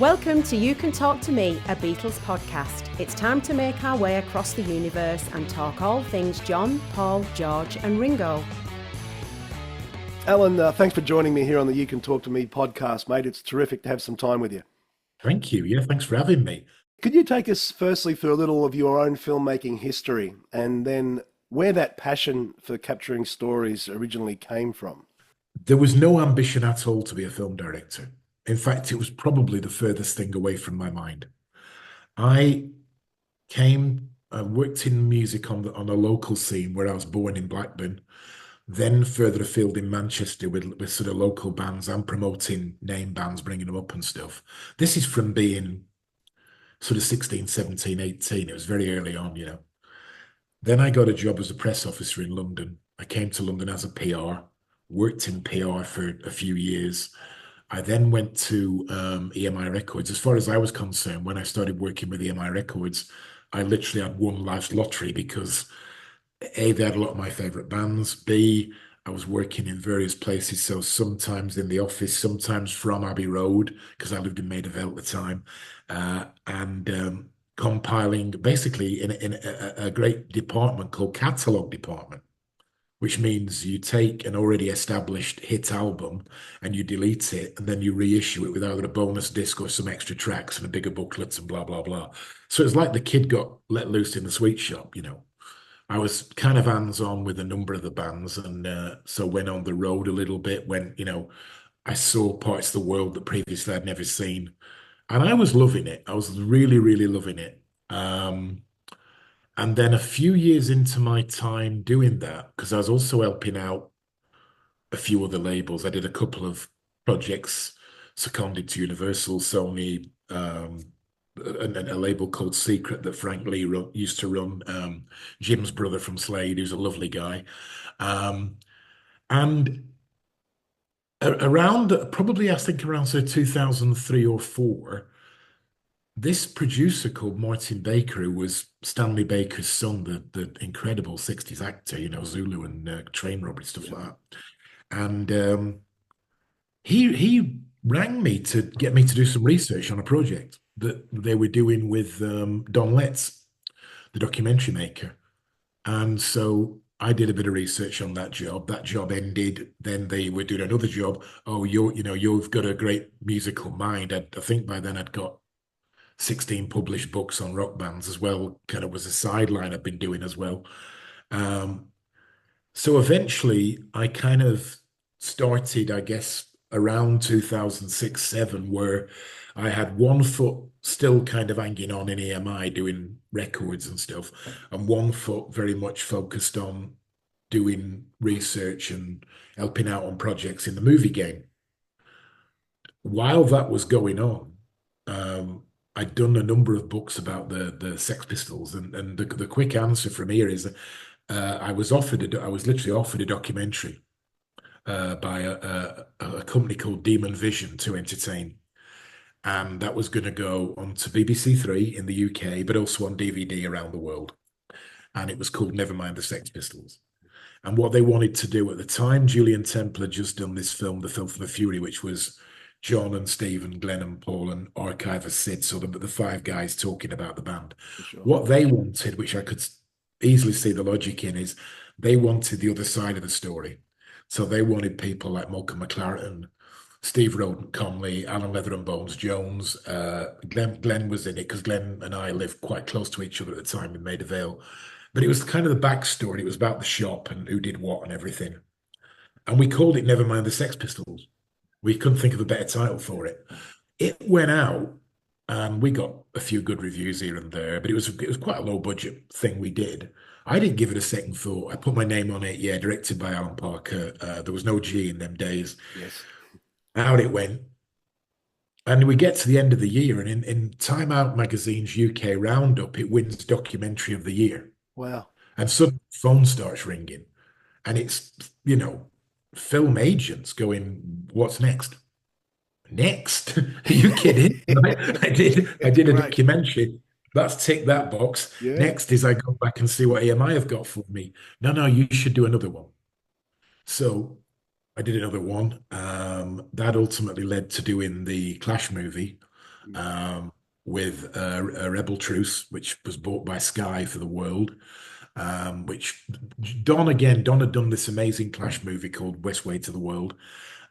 Welcome to You Can Talk to Me, a Beatles podcast. It's time to make our way across the universe and talk all things John, Paul, George and Ringo. Alan, thanks for joining me here on the You Can Talk to Me podcast, mate. It's terrific to have some time with you. Thank you. Yeah, thanks for having me. Could you take us firstly through a little of your own filmmaking history and then where that passion for capturing stories originally came from? There was no ambition at all to be a film director. In fact, it was probably the furthest thing away from my mind. I worked in music on a local scene where I was born in Blackburn, then further afield in Manchester with sort of local bands and promoting name bands, bringing them up and stuff. This is from being sort of 16, 17, 18. It was very early on, you know. Then I got a job as a press officer in London. I came to London as a PR, worked in PR for a few years. I then went to EMI Records. As far as I was concerned, when I started working with EMI Records, I literally had won life's lottery because A, they had a lot of my favorite bands. B, I was working in various places. So sometimes in the office, sometimes from Abbey Road, because I lived in Maida Vale at the time, and compiling basically in a great department called Catalog Department, which means you take an already established hit album and you delete it and then you reissue it with either a bonus disc or some extra tracks and a bigger booklet and blah, blah, blah. So it's like the kid got let loose in the sweet shop, you know. I was kind of hands-on with a number of the bands and so went on the road a little bit when, you know, I saw parts of the world that previously I'd never seen. And I was loving it. I was really, really loving it. And then a few years into my time doing that, because I was also helping out a few other labels, I did a couple of projects seconded to Universal, Sony, and a label called Secret that Frank Lee used to run, Jim's brother from Slade, who's a lovely guy. And around, probably I think around so 2003 or 4, this producer called Martin Baker, who was Stanley Baker's son, the incredible 60s actor, you know, Zulu and Train Robbery, stuff like that. And he rang me to get me to do some research on a project that they were doing with Don Letts, the documentary maker. And so I did a bit of research on that job. That job ended. Then they were doing another job. Oh, you've got a great musical mind. I think by then I'd got 16 published books on rock bands as well, kind of was a sideline I've been doing as well. So eventually I kind of started, I guess, around 2006, 7, where I had one foot still kind of hanging on in EMI doing records and stuff, and one foot very much focused on doing research and helping out on projects in the movie game. While that was going on, I'd done a number of books about the Sex Pistols, and the quick answer from here is I was literally offered a documentary by a company called Demon Vision to entertain, and that was going to go on to BBC 3 in the UK, but also on DVD around the world, and it was called Nevermind the Sex Pistols. And what they wanted to do at the time, Julian Temple had just done this film, The Filth and the Fury, which was John and Steve and Glenn and Paul and archiver Sid, so the 5 guys talking about the band. Sure. What they wanted, which I could easily see the logic in, is they wanted the other side of the story. So they wanted people like Malcolm McLaren, Steve Roden Conley, Alan Leather and Bones Jones. Glenn was in it because Glenn and I lived quite close to each other at the time in Maida Vale. But it was kind of the backstory. It was about the shop and who did what and everything. And we called it Nevermind the Sex Pistols. We couldn't think of a better title for it. It went out and we got a few good reviews here and there, but it was quite a low budget thing we did. I didn't give it a second thought. I put my name on it, yeah, directed by Alan Parker. There was no G in them days. Yes. Out it went. And we get to the end of the year, and in Time Out Magazine's UK Roundup, it wins Documentary of the Year. Wow. And suddenly the phone starts ringing. And it's, you know, film agents going, what's next? Next? Are you kidding? I did a documentary. Let's tick that box. Yeah. Next is I go back and see what EMI have got for me. No, you should do another one. So I did another one. That ultimately led to doing the Clash movie. with a Rebel Truce, which was bought by Sky for the world. Which Don had done this amazing Clash movie called West Way to the World.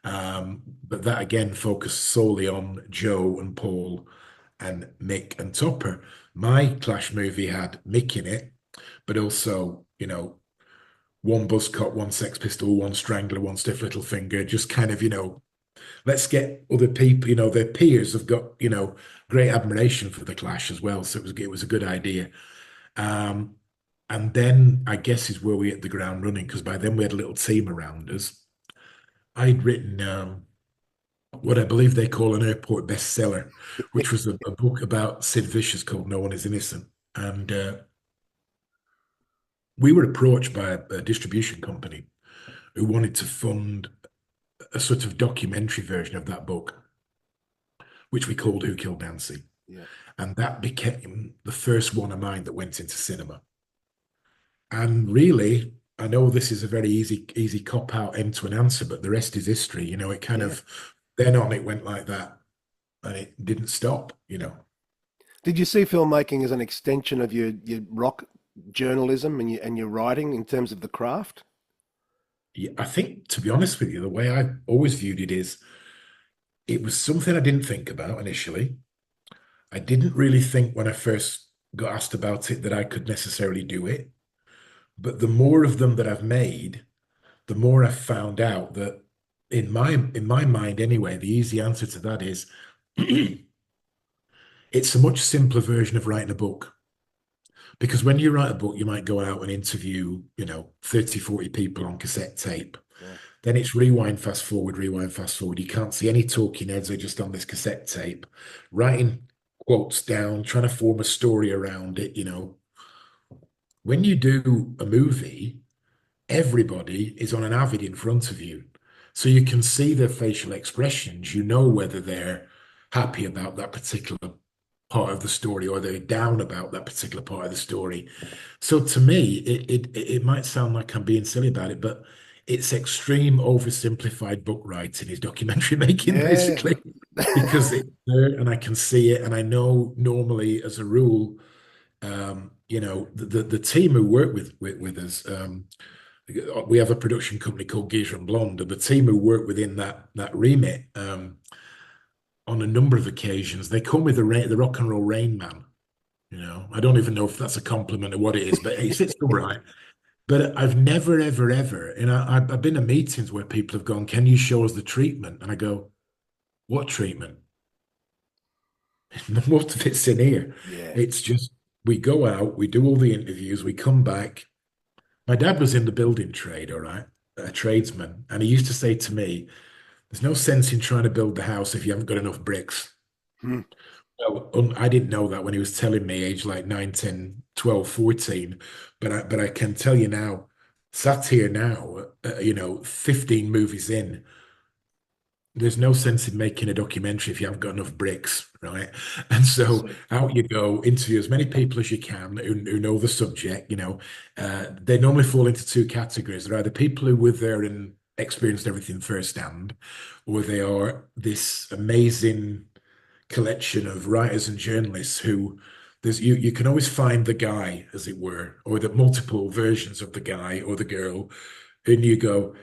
But that again focused solely on Joe and Paul and Mick and Topper. My Clash movie had Mick in it, but also, one Buzzcock, one Sex Pistol, one Strangler, one Stiff Little Finger, just kind of, let's get other people, their peers have got, great admiration for the Clash as well. So it was a good idea. And then I guess is where we hit the ground running, because by then we had a little team around us. I'd written what I believe they call an airport bestseller, which was a book about Sid Vicious called No One Is Innocent. And we were approached by a distribution company who wanted to fund a sort of documentary version of that book, which we called Who Killed Nancy. Yeah. And that became the first one of mine that went into cinema. And really, I know this is a very easy cop out end to an answer, but the rest is history. It kind of then on it went like that, and it didn't stop. Did you see filmmaking as an extension of your rock journalism and your writing in terms of the craft? Yeah, I think, to be honest with you, the way I always viewed it is, it was something I didn't think about initially. I didn't really think when I first got asked about it that I could necessarily do it. But the more of them that I've made, the more I've found out that in my mind anyway, the easy answer to that is it's a much simpler version of writing a book. Because when you write a book, you might go out and interview, 30, 40 people on cassette tape. Yeah. Then it's rewind, fast forward, rewind, fast forward. You can't see any talking heads. They're just on this cassette tape, writing quotes down, trying to form a story around it, When you do a movie, everybody is on an Avid in front of you. So you can see their facial expressions. You know whether they're happy about that particular part of the story or they're down about that particular part of the story. So to me, it might sound like I'm being silly about it, but it's extreme oversimplified book writing is documentary making, basically, because it's there and I can see it. And I know normally, as a rule, the team who work with us, we have a production company called Geezer and Blonde, and the team who work within that remit, on a number of occasions, they come with the rock and roll Rain Man. I don't even know if that's a compliment or what it is, but it's all right. But I've never, ever, ever, I've been in meetings where people have gone, "Can you show us the treatment?" And I go, "What treatment?" Most of it's in here. Yeah. It's just, we go out, we do all the interviews, we come back. My dad was in the building trade, all right, a tradesman, and he used to say to me, "There's no sense in trying to build the house if you haven't got enough bricks." Well, I didn't know that when he was telling me, age like 9, 10, 12, 14. But I can tell you now, sat here now, 15 movies in, there's no sense in making a documentary if you haven't got enough bricks, right? And so out you go, interview as many people as you can who know the subject. They normally fall into two categories. They're either people who were there and experienced everything firsthand, or they are this amazing collection of writers and journalists who you can always find the guy, as it were, or the multiple versions of the guy or the girl, and you go,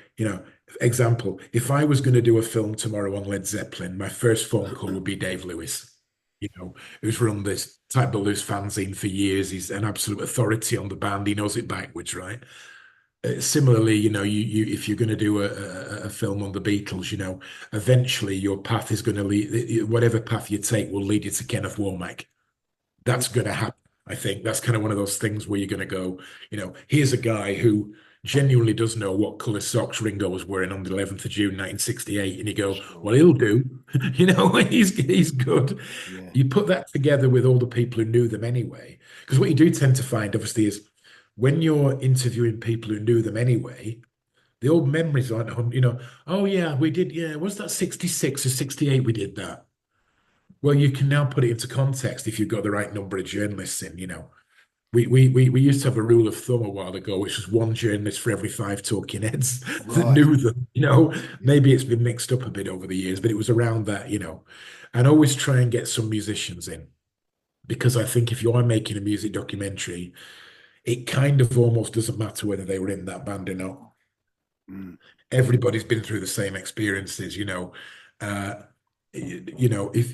example, if I was going to do a film tomorrow on Led Zeppelin, my first phone call would be Dave Lewis, who's run this Type Blues fanzine for years. He's an absolute authority on the band. He knows it backwards, right? Similarly, you if you're going to do a film on the Beatles, eventually your path is going to lead, whatever path you take will lead you to Kenneth Womack. That's going to happen. I think that's kind of one of those things where you're going to go, here's a guy who genuinely does know what color socks Ringo was wearing on the 11th of June, 1968. And you go, well, he'll do, he's good. Yeah. You put that together with all the people who knew them anyway. Because what you do tend to find, obviously, is when you're interviewing people who knew them anyway, the old memories aren't, oh yeah, we did, yeah, was that 66 or 68 we did that? Well, you can now put it into context if you've got the right number of journalists in, we used to have a rule of thumb a while ago, which was one journalist for every five talking heads that Right. knew them. You know, Yeah. maybe it's been mixed up a bit over the years, but it was around that, you know. And always try and get some musicians in because I think if you are making a music documentary, it kind of almost doesn't matter whether they were in that band or not. Mm. Everybody's been through the same experiences, you know. Uh, you know, if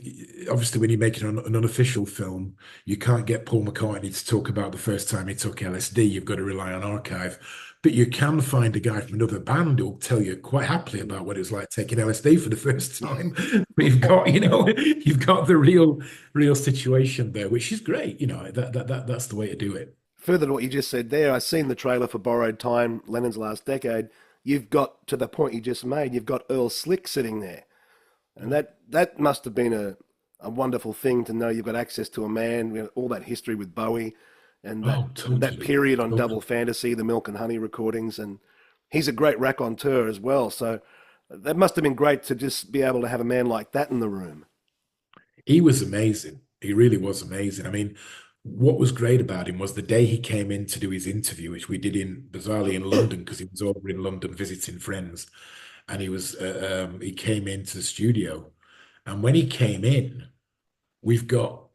obviously when you're making an unofficial film, you can't get Paul McCartney to talk about the first time he took LSD. You've got to rely on archive, but you can find a guy from another band who'll tell you quite happily about what it was like taking LSD for the first time. But you've got, you know, you've got the real situation there, which is great. You know, that's the way to do it. Further to what you just said there, I've seen the trailer for Borrowed Time, Lennon's Last Decade. You've got to the point you just made. You've got Earl Slick sitting there, and that must have been a wonderful thing to know you've got access to a man, you know, all that history with Bowie, and Oh, that totally. period on Double Totally. Fantasy, the Milk and Honey recordings, and he's a great raconteur as well. So that must have been great to just be able to have a man like that in the room. He was amazing. He really was amazing. I mean, what was great about him was the day he came in to do his interview, which we did in bizarrely in London because he was over in London visiting friends, and he came into the studio, and when he came in, we've got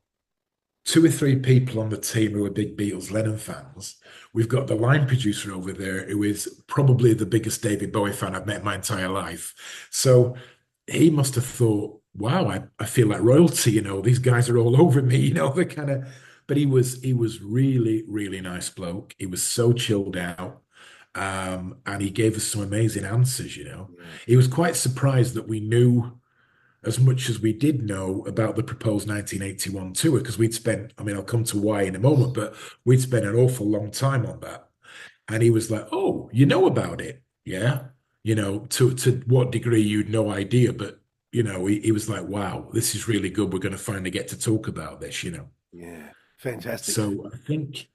two or three people on the team who are big Beatles Lennon fans. We've got the line producer over there who is probably the biggest David Bowie fan I've met in my entire life. So he must have thought, wow, I feel like royalty, you know, these guys are all over me, you know, the kind of, but he was really, really nice bloke. He was so chilled out. And he gave us some amazing answers, you know. Yeah. He was quite surprised that we knew as much as we did know about the proposed 1981 tour, because we'd spent, I mean, I'll come to why in a moment, but we'd spent an awful long time on that. And he was like, oh, you know about it? Yeah. You know, to what degree you'd no idea, but you know, he was like, wow, this is really good. We're going to finally get to talk about this, you know. Yeah, fantastic. So I think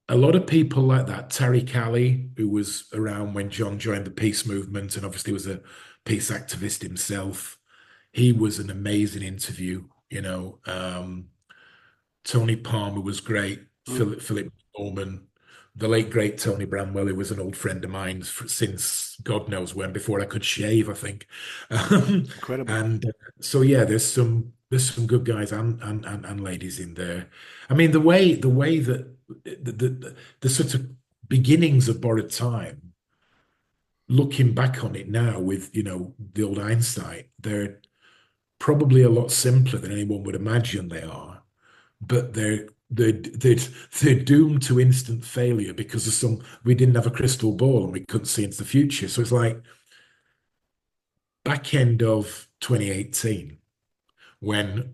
a lot of people like that, Terry Callie, who was around when John joined the peace movement and obviously was a peace activist himself, he was an amazing interview, you know. Tony Palmer was great. Mm, Philip Norman, the late great Tony Bramwell, who was an old friend of mine since God knows when, before I could shave, I think. Um, incredible. and so yeah, there's some good guys and ladies in there. I mean, the way that the sort of beginnings of Borrowed Time, looking back on it now with you know the old Einstein, they're probably a lot simpler than anyone would imagine they are, but they're doomed to instant failure because of some we didn't have a crystal ball and we couldn't see into the future. So it's like back end of 2018 when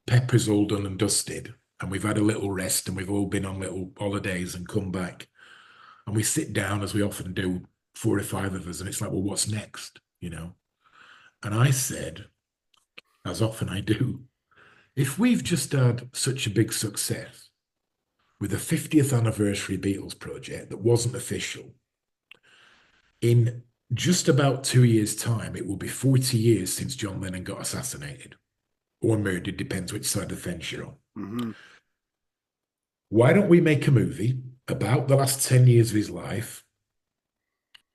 Pepper's all done and dusted and we've had a little rest and we've all been on little holidays and come back and we sit down as we often do, four or five of us, and it's like, well, what's next? You know? And I said, as often I do, if we've just had such a big success with a 50th anniversary Beatles project that wasn't official, in just about 2 years' time, it will be 40 years since John Lennon got assassinated or murdered, depends which side of the fence you're on. Hmm. Why don't we make a movie about the last 10 years of his life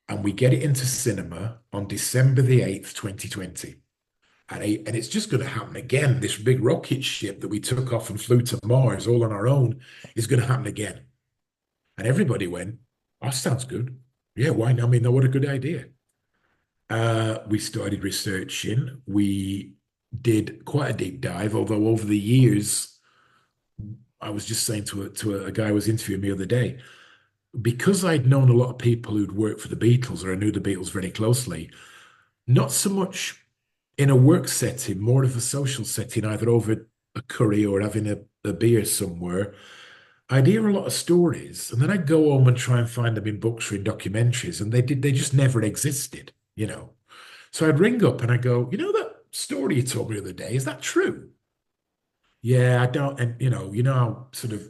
and we get it into cinema on December the 8th, 2020? And it's just going to happen again. This big rocket ship that we took off and flew to Mars all on our own is going to happen again. And everybody went, oh, sounds good. Yeah, why not? I mean, what a good idea. We started researching. We did quite a deep dive, although over the years, I was just saying to a guy who was interviewing me the other day, because I'd known a lot of people who'd worked for the Beatles or I knew the Beatles very closely, not so much in a work setting, more of a social setting, either over a curry or having a beer somewhere. I'd hear a lot of stories, and then I'd go home and try and find them in books or in documentaries, and they just never existed, you know. So I'd ring up and I go, you know that story you told me the other day, is that true? Yeah, I don't, and you know how sort of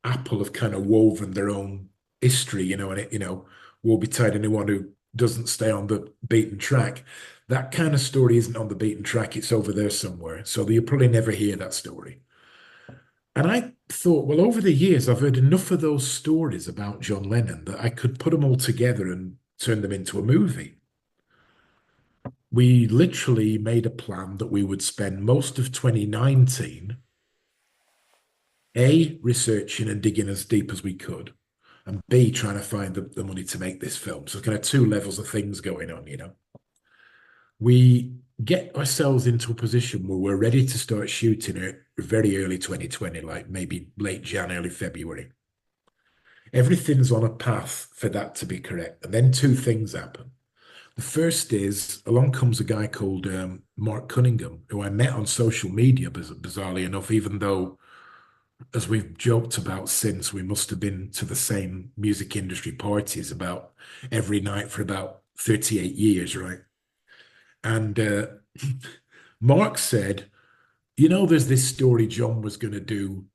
Apple have kind of woven their own history, you know, and it, woe betide anyone who doesn't stay on the beaten track. That kind of story isn't on the beaten track, it's over there somewhere. So you'll probably never hear that story. And I thought, well, over the years, I've heard enough of those stories about John Lennon that I could put them all together and turn them into a movie. We literally made a plan that we would spend most of 2019, A, researching and digging as deep as we could, and B, trying to find the money to make this film. So kind of two levels of things going on, you know. We get ourselves into a position where we're ready to start shooting it very early 2020, like maybe late Jan, early February. Everything's on a path for that to be correct. And then two things happen. The first is along comes a guy called Mark Cunningham, who I met on social media, bizarrely enough, even though, as we've joked about since, we must have been to the same music industry parties about every night for about 38 years, right? And Mark said, you know, there's this story John was going to do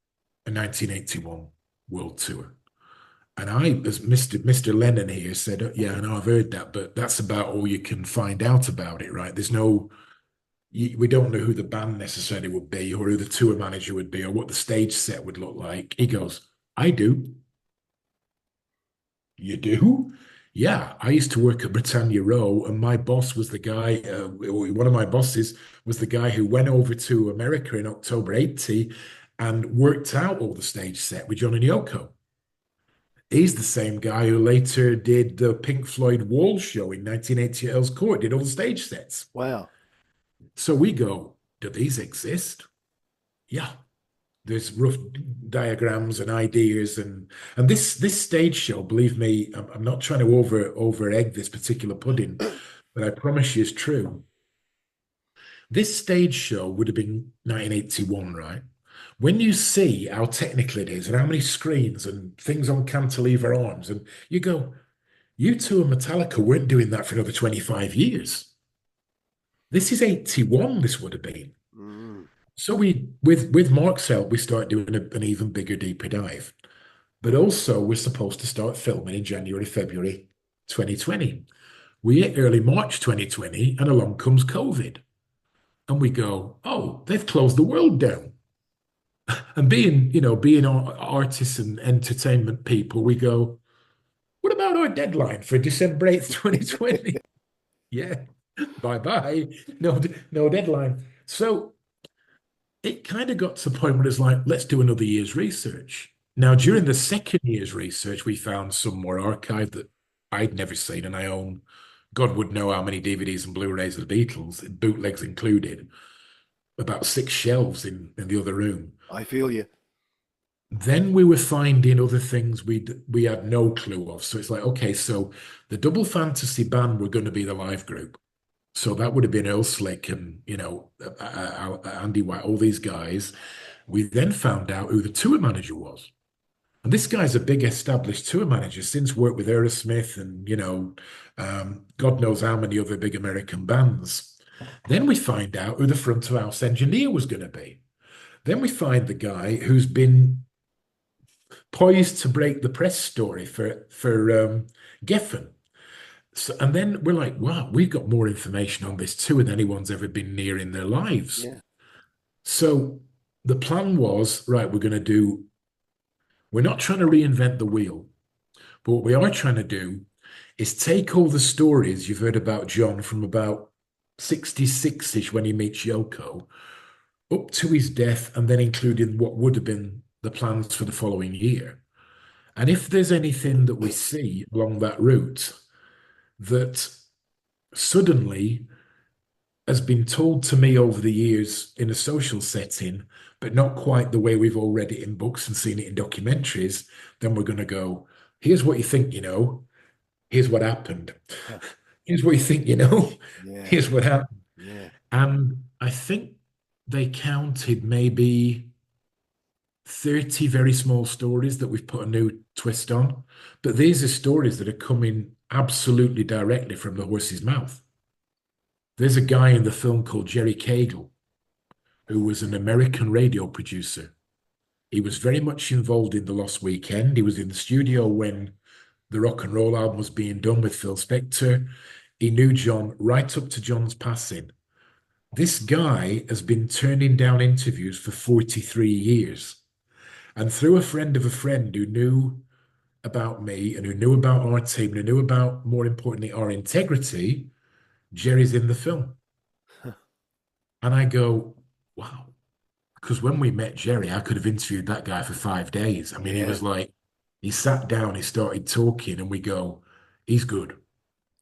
a 1981 world tour. And I, as Mr. Lennon here said, yeah, I know I've heard that, but that's about all you can find out about it, right? There's no, we don't know who the band necessarily would be or who the tour manager would be or what the stage set would look like. He goes, I do. You do? Yeah, I used to work at Britannia Row, and my boss was the guy, one of my bosses was the guy who went over to America in October 80 and worked out all the stage set with John and Yoko. He's the same guy who later did the Pink Floyd Wall show in 1980 at Earl's Court, did all the stage sets. Wow. So we go, do these exist? Yeah. There's rough diagrams and ideas and this stage show, believe me, I'm not trying to over egg this particular pudding, but I promise you it's true. This stage show would have been 1981, right? When you see how technical it is and how many screens and things on cantilever arms, and you go, you two and Metallica weren't doing that for another 25 years. This is 81, this would have been. So we, with Mark's help, we start doing an even bigger, deeper dive. But also, we're supposed to start filming in January, February 2020. We hit early March 2020, and along comes COVID. And we go, oh, they've closed the world down. And being artists and entertainment people, we go, what about our deadline for December 8th, 2020? Yeah, bye-bye. No deadline. So it kind of got to the point where it's like, let's do another year's research. Now, during the second year's research, we found some more archive that I'd never seen, and I own, God would know how many DVDs and Blu-rays of the Beatles, bootlegs included, about 6 shelves in the other room. I feel you. Then we were finding other things we had no clue of. So it's like, okay, so the Double Fantasy band were going to be the live group. So that would have been Earl Slick and, Andy White, all these guys. We then found out who the tour manager was. And this guy's a big established tour manager, since worked with Aerosmith and, God knows how many other big American bands. Then we find out who the front of house engineer was going to be. Then we find the guy who's been poised to break the press story for Geffen. So, and then we're like, wow, we've got more information on this too than anyone's ever been near in their lives. Yeah. So the plan was, right, we're not trying to reinvent the wheel, but what we are trying to do is take all the stories you've heard about John from about 66-ish when he meets Yoko up to his death, and then including what would have been the plans for the following year. And if there's anything that we see along that route that suddenly has been told to me over the years in a social setting, but not quite the way we've all read it in books and seen it in documentaries, then we're going to go, here's what you think you know, here's what happened. Yeah. Here's what you think you know, Yeah. here's what happened. Yeah. And I think they counted maybe 30 very small stories that we've put a new twist on. But these are stories that are coming absolutely directly from the horse's mouth. There's a guy in the film called Jerry Cagle, who was an American radio producer. He was very much involved in The Lost Weekend. He was in the studio when the rock and roll album was being done with Phil Spector. He knew John right up to John's passing. This guy has been turning down interviews for 43 years. And through a friend of a friend who knew about me and who knew about our team and who knew about, more importantly, our integrity, Jerry's in the film. And I go, wow. Because when we met Jerry, I could have interviewed that guy for 5 days. I mean, he Yeah, was like, he sat down, he started talking, and we go, he's good.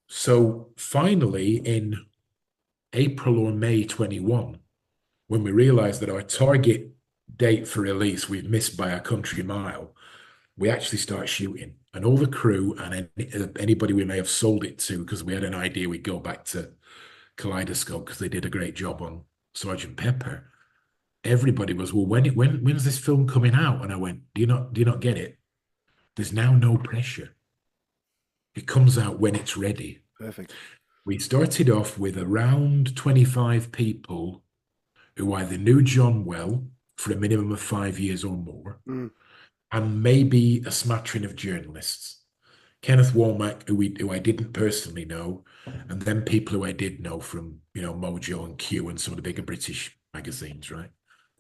So finally, in April or May 21, when we realized that our target date for release we've missed by a country mile, we actually start shooting. And all the crew and anybody we may have sold it to, because we had an idea we'd go back to Kaleidoscope because they did a great job on Sergeant Pepper. Everybody was, well, when's this film coming out? And I went, do you not get it? There's now no pressure. It comes out when it's ready. perfect. We started off with around 25 people who either knew John well for a minimum of 5 years or more, Mm. and maybe a smattering of journalists. Kenneth Womack, who I didn't personally know, and then people who I did know from, Mojo and Q and some of the bigger British magazines, right?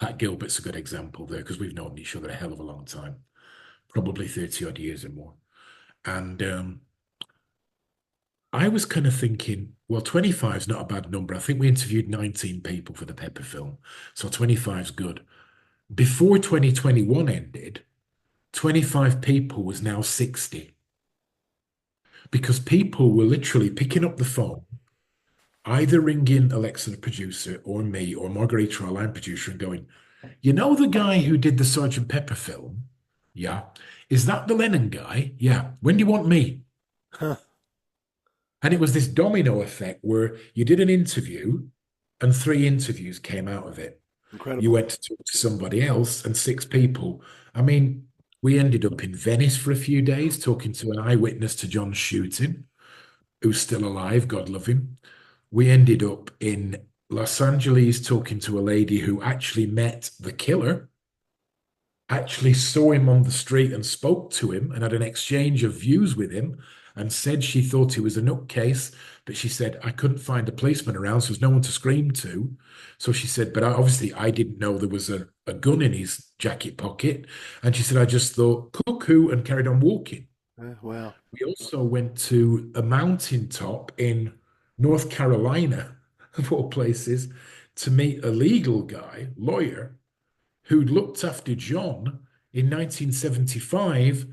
Pat Gilbert's a good example there because we've known each other a hell of a long time, probably 30 odd years or more. And I was kind of thinking, well, 25 is not a bad number. I think we interviewed 19 people for the Pepper film, so 25 is good. Before 2021 ended, 25 people was now 60 because people were literally picking up the phone, either ringing Alexa, the producer, or me, or Margarita, our line producer, and going, you know the guy who did the Sergeant Pepper film? Yeah. Is that the Lennon guy? Yeah. When do you want me? Huh. And it was this domino effect where you did an interview and 3 interviews came out of it. You Incredible. went to talk to somebody else and 6 people. I mean, we ended up in Venice for a few days talking to an eyewitness to John's shooting, who's still alive, God love him. We ended up in Los Angeles talking to a lady who actually met the killer, actually saw him on the street and spoke to him and had an exchange of views with him and said she thought he was a nutcase, but she said, I couldn't find a policeman around, so there's no one to scream to. So she said, but I didn't know there was a gun in his jacket pocket. And she said, I just thought, cuckoo, and carried on walking. Wow. We also went to a mountaintop in North Carolina, of all places, to meet a legal guy, lawyer, who'd looked after John in 1975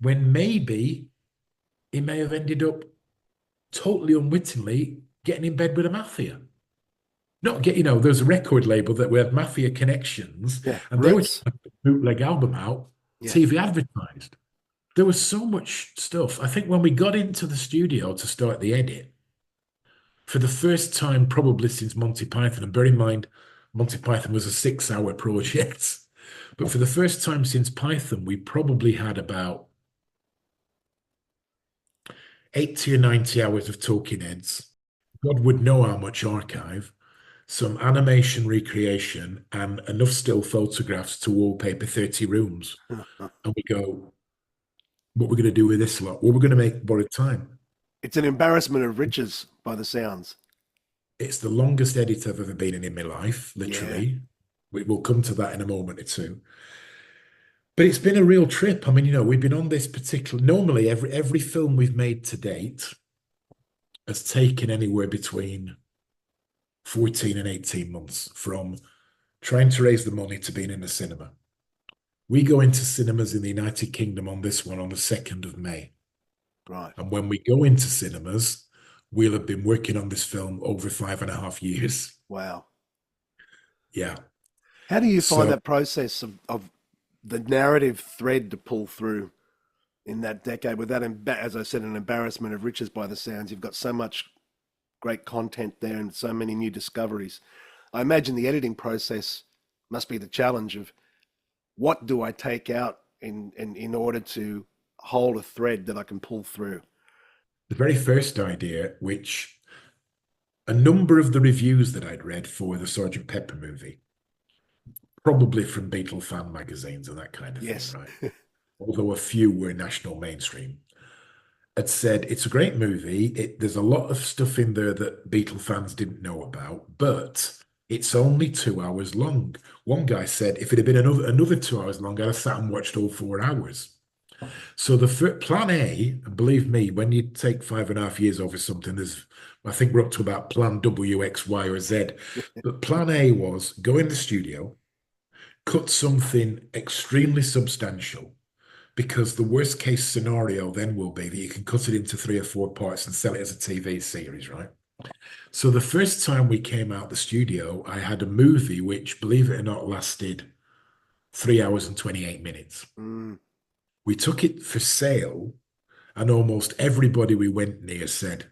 when maybe he may have ended up totally unwittingly getting in bed with a mafia. Not get, there's a record label that we had mafia connections, Yeah. and they were Roots. trying to put a bootleg album out, Yeah. TV advertised. There was so much stuff. I think when we got into the studio to start the edit, for the first time probably since Monty Python, and bear in mind, Monty Python was a 6-hour project, but for the first time since Python, we probably had about 80 or 90 hours of talking heads. God would know how much archive, some animation recreation, and enough still photographs to wallpaper 30 rooms. And we go, what we're going to do with this lot? What we're going to make borrowed time? It's an embarrassment of riches by the sounds. It's the longest edit I've ever been in my life, Yeah. literally. We'll come to that in a moment or two. But it's been a real trip. I mean, we've been on this particular. Normally, every film we've made to date has taken anywhere between 14 and 18 months from trying to raise the money to being in the cinema. We go into cinemas in the United Kingdom on this one on the 2nd of May. Right. And when we go into cinemas, we'll have been working on this film over 5.5 years. Wow. Yeah. How do you find So that process of the narrative thread to pull through in that decade with that, as I said, an embarrassment of riches by the sounds? You've got so much great content there and so many new discoveries. I imagine the editing process must be the challenge of what do I take out in order to hold a thread that I can pull through? the very first idea, which a number of the reviews that I'd read for the Sergeant Pepper movie, probably from Beatles fan magazines and that kind of Yes. thing, right? Although a few were national mainstream, had said it's a great movie. There's a lot of stuff in there that Beatle fans didn't know about, but It's only 2 hours long. One guy said if it had been another 2 hours long, I'd have sat and watched all 4 hours. So the plan A, and believe me, when you take 5.5 years over something, I think we're up to about plan W, X, Y, or Z. But plan A was go in the studio, cut something extremely substantial, because the worst case scenario then will be that you can cut it into 3 or 4 parts and sell it as a TV series, right? So the first time we came out the studio, I had a movie which, believe it or not, lasted 3 hours and 28 minutes. Mm. We took it for sale, and almost everybody we went near said,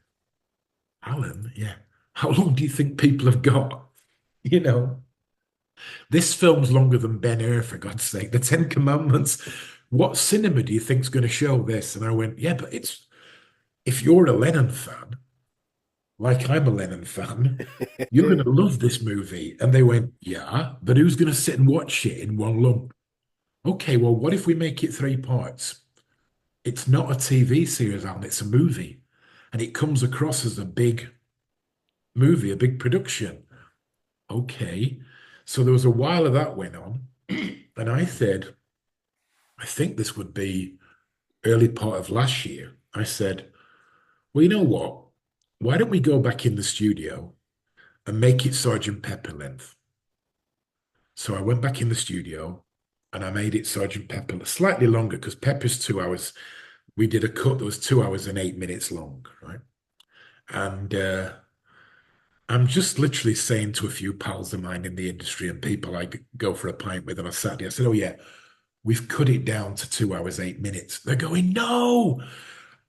Alan, yeah, how long do you think people have got? You know, this film's longer than Ben Hur, for God's sake. The Ten Commandments. What cinema do you think's going to show this? And I went, yeah, but if you're a Lennon fan, like I'm a Lennon fan, you're going to love this movie. And they went, yeah, but who's going to sit and watch it in one lump? Okay, well, what if we make it 3 parts? It's not a TV series, Alan, it's a movie. And it comes across as a big movie, a big production. Okay. So there was a while of that went on. And I said, I think this would be early part of last year. I said, well, you know what? Why don't we go back in the studio and make it Sergeant Pepper length? So I went back in the studio and I made it Sergeant Pepper, slightly longer because Pepper's 2 hours. We did a cut that was 2 hours and 8 minutes long, right? And I'm just literally saying to a few pals of mine in the industry and people I go for a pint with on a Saturday, I said, oh yeah, we've cut it down to 2 hours, 8 minutes. They're going, no,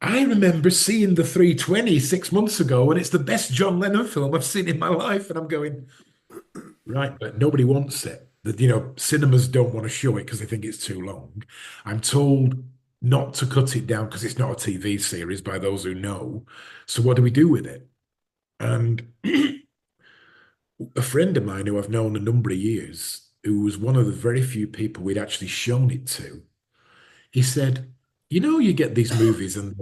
I remember seeing the 320 6 months ago, and it's the best John Lennon film I've seen in my life. And I'm going, right, but nobody wants it. Cinemas don't want to show it because they think it's too long. I'm told not to cut it down because it's not a TV series by those who know. So what do we do with it? And a friend of mine who I've known a number of years, who was one of the very few people we'd actually shown it to, he said, you get these movies and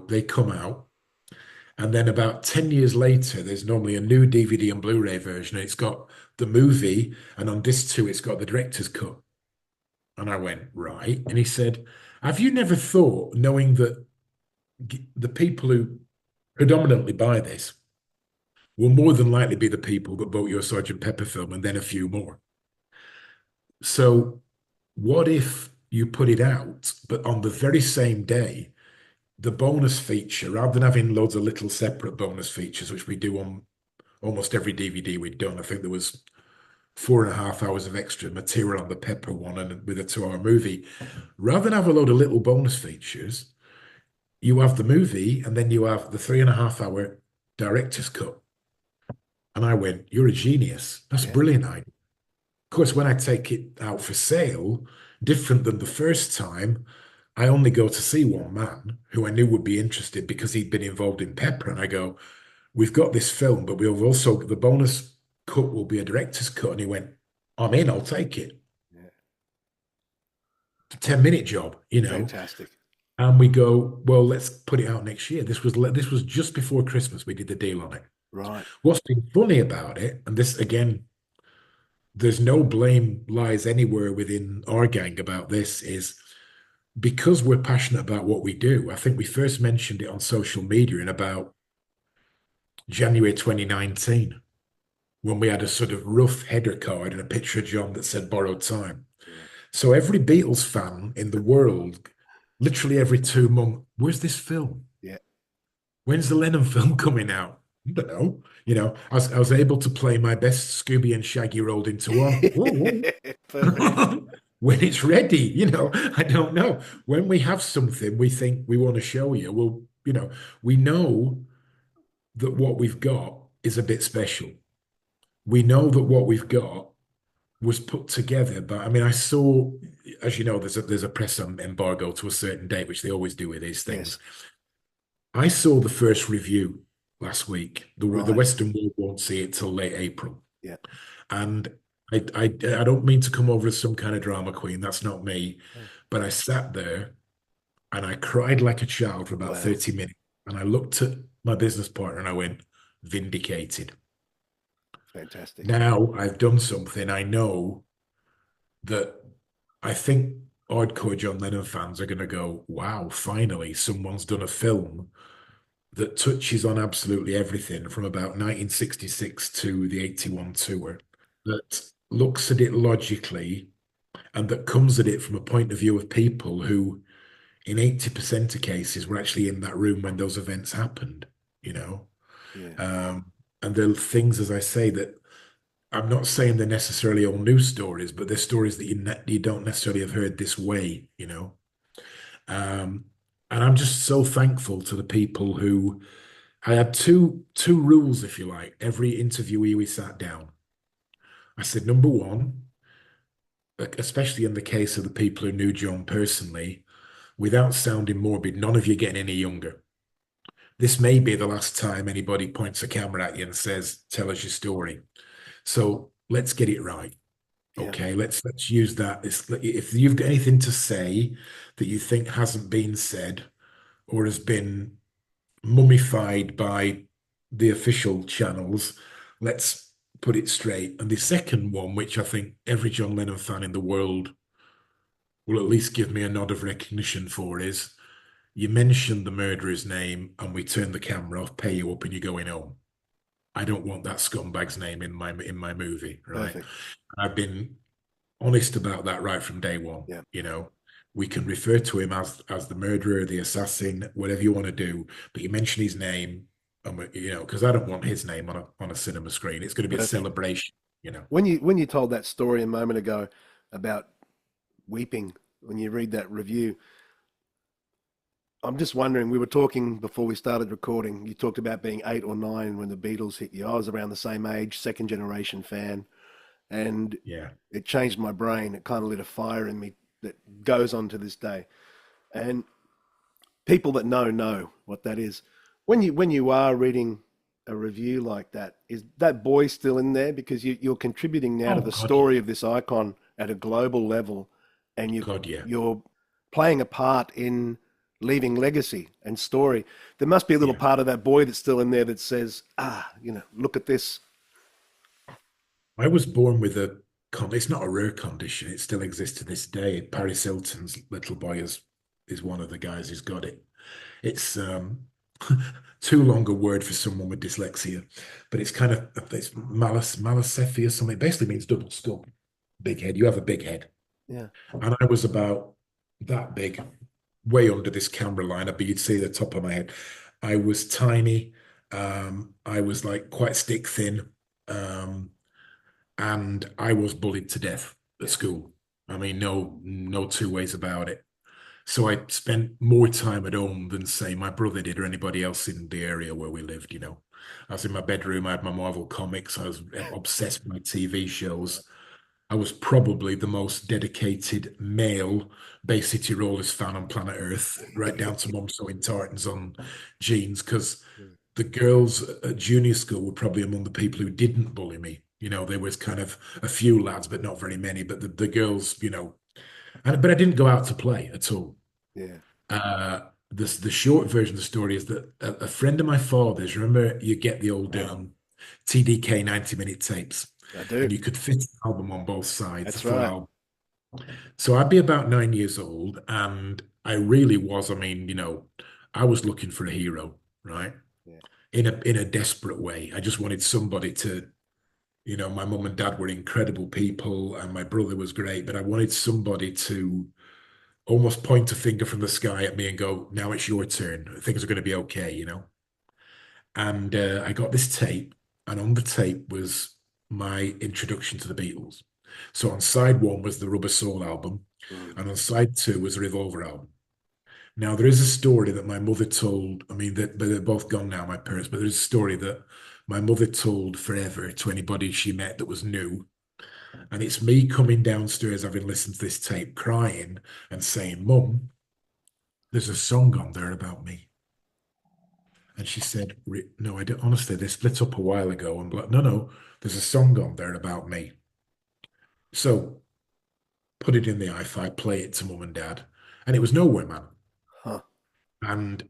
they come out, and then about 10 years later, there's normally a new DVD and Blu-ray version. And it's got the movie, and on disc 2, it's got the director's cut. And I went, right. And he said, have you never thought, knowing that the people who predominantly buy this will more than likely be the people that bought your Sergeant Pepper film and then a few more? So what if you put it out, but on the very same day, the bonus feature, rather than having loads of little separate bonus features, which we do on almost every DVD we've done, I think there was 4.5 hours of extra material on the Pepper one and with a 2 hour movie. Rather than have a load of little bonus features, you have the movie and then you have the 3.5 hour director's cut. And I went, you're a genius. That's a brilliant idea. Of course, when I take it out for sale, different than the first time, I only go to see one man who I knew would be interested because he'd been involved in Pepper. And I go, we've got this film, but we've also, the bonus cut will be a director's cut. And he went, I'm in, I'll take it. Yeah. 10-minute job, Fantastic. And we go, well, let's put it out next year. This was just before Christmas. We did the deal on it. Right. What's been funny about it, and this again, there's no blame lies anywhere within our gang about this, is because we're passionate about what we do. I think we first mentioned it on social media in about January 2019, when we had a sort of rough header card and a picture of John that said borrowed time. So every Beatles fan in the world, literally every 2 months, where's this film? Yeah. When's the Lennon film coming out? I don't know. I was able to play my best Scooby and Shaggy rolled into one. When it's ready, I don't know. When we have something we think we want to show you, we know that what we've got is a bit special. We know that what we've got was put together, but I mean, I saw, as you know, there's a press embargo to a certain date, which they always do with these things. Yes. I saw the first review last week. The Western world won't see it till late April. Yeah, and I don't mean to come over as some kind of drama queen. That's not me. But I sat there and I cried like a child for about 30 minutes. And I looked at my business partner and I went, vindicated. Fantastic. Now I've done something, I know that I think hardcore John Lennon fans are going to go, wow, finally, someone's done a film that touches on absolutely everything from about 1966 to the 81 tour, that looks at it logically and that comes at it from a point of view of people who, in 80% of cases, were actually in that room when those events happened, you know? Yeah. Um, and there are things, as I say, that I'm not saying they're necessarily all new stories, but they're stories that you don't necessarily have heard this way, you know? Um, and I'm just so thankful to the people who I had two rules, if you like. Every interviewee we sat down, I said, number one, like, especially in the case of the people who knew John personally, without sounding morbid, none of you getting any younger. This may be the last time anybody points a camera at you and says, "Tell us your story." So let's get it right. Yeah. Okay, let's use that. If you've got anything to say that you think hasn't been said or has been mummified by the official channels, let's put it straight. And the second one, which I think every John Lennon fan in the world will at least give me a nod of recognition for, is you mention the murderer's name and we turn the camera off, pay you up, and you're going home. I don't want that scumbag's name in my movie, right? Perfect. I've been honest about that right from day one. Yeah. You know, we can refer to him as the murderer, the assassin, whatever you want to do, but you mention his name, and you know, because I don't want his name on a cinema screen. It's going to be a Perfect. celebration. You know. When you told that story a moment ago about weeping when you read that review, I'm just wondering, we were talking before we started recording, you talked about being 8 or 9 when the Beatles hit you. I was around the same age, second generation fan, and Yeah. it changed my brain. It kind of lit a fire in me that goes on to this day. And people that know what that is. When you are reading a review like that, is that boy still in there? Because you're contributing now to Oh the God, yeah. story of this icon at a global level, and God, yeah. you're playing a part in leaving legacy and story. There must be a little Yeah. part of that boy that's still in there that says, look at this. I was born with a it's not a rare condition. It still exists to this day. Paris Hilton's little boy is one of the guys who's got it. It's too long a word for someone with dyslexia, but it's Malacephi or something. It basically means double skull, big head. You have a big head, Yeah. and I was about that big, way under this camera line, but you'd see the top of my head. I was tiny. I was like quite stick thin. Um, and I was bullied to death at Yeah. school. I mean, no two ways about it. So I spent more time at home than, say, my brother did or anybody else in the area where we lived, you know. I was in my bedroom, I had my Marvel comics, I was obsessed with my TV shows. I was probably the most dedicated male Bay City Rollers fan on planet Earth, right down to mum sewing tartans on jeans, because the girls at junior school were probably among the people who didn't bully me. You know, there was kind of a few lads, but not very many. But the girls, you know, but I didn't go out to play at all. Yeah. Uh, the short version of the story is that a friend of my father's, remember, you get the old TDK 90-minute tapes, I and do. you could fit an album on both sides, a That's full right. album. So I'd be about 9 years old, and I really was. I mean, you know, I was looking for a hero, right? Yeah. In a desperate way. I just wanted somebody to, you know, my mum and dad were incredible people, and my brother was great, but I wanted somebody to almost point a finger from the sky at me and go, "Now it's your turn. Things are going to be okay," you know. And I got this tape, and on the tape was my introduction to the Beatles. So on side one was the Rubber Soul album, Mm. and on side two was the Revolver album. Now there is a story that my mother told. I mean, they're both gone now, my parents, but there's a story that my mother told forever to anybody she met that was new. And it's me coming downstairs, having listened to this tape, crying and saying, "Mum, there's a song on there about me." And she said, "No, I don't. Honestly, they split up a while ago." I'm like, "No, there's a song on there about me." So put it in the hi-fi, play it to mum and dad, and it was Nowhere Man. Huh. And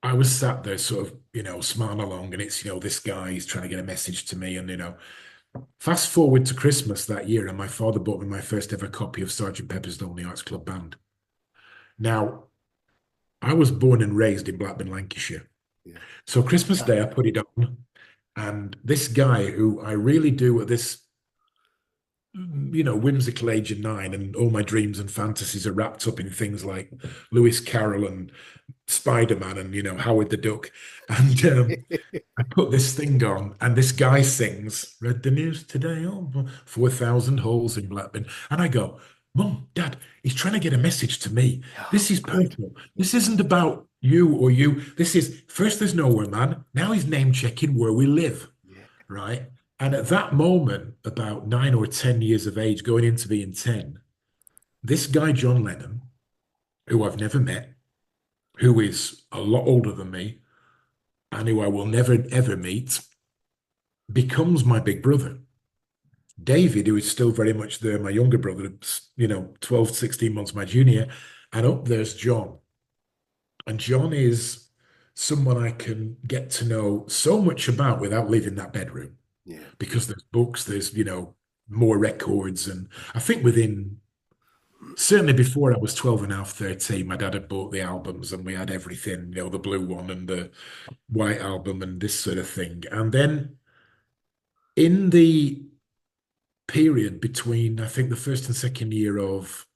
I was sat there, sort of, you know, smiling along, and it's, you know, this guy is trying to get a message to me, and you know, Fast forward to Christmas that year, and my father bought me my first ever copy of Sergeant Pepper's Lonely Hearts Club Band. Now, I was born and raised in Blackburn, Lancashire. Yeah. So Christmas Day, I put it on, and this guy who I really do at this, whimsical age of 9, and all my dreams and fantasies are wrapped up in things like Lewis Carroll and Spider-Man and, Howard the Duck. And I put this thing on, and this guy sings, read the news today, 4,000 holes in Blackburn. And I go, Mum, Dad, he's trying to get a message to me. This is personal. This isn't about you or you. This is, first there's nowhere man. Now he's name checking where we live, Yeah. right? And at that moment, about 9 or 10 years of age, going into being 10, this guy, John Lennon, who I've never met, who is a lot older than me, and who I will never, ever meet, becomes my big brother. David, who is still very much there, my younger brother, 12, 16 months my junior, and up there's John. And John is someone I can get to know so much about without leaving that bedroom. Yeah. Because there's books, there's, more records. And I think certainly before I was 12 and a half, 13, my dad had bought the albums and we had everything, the blue one and the white album and this sort of thing. And then in the period between, I think, the first and second year of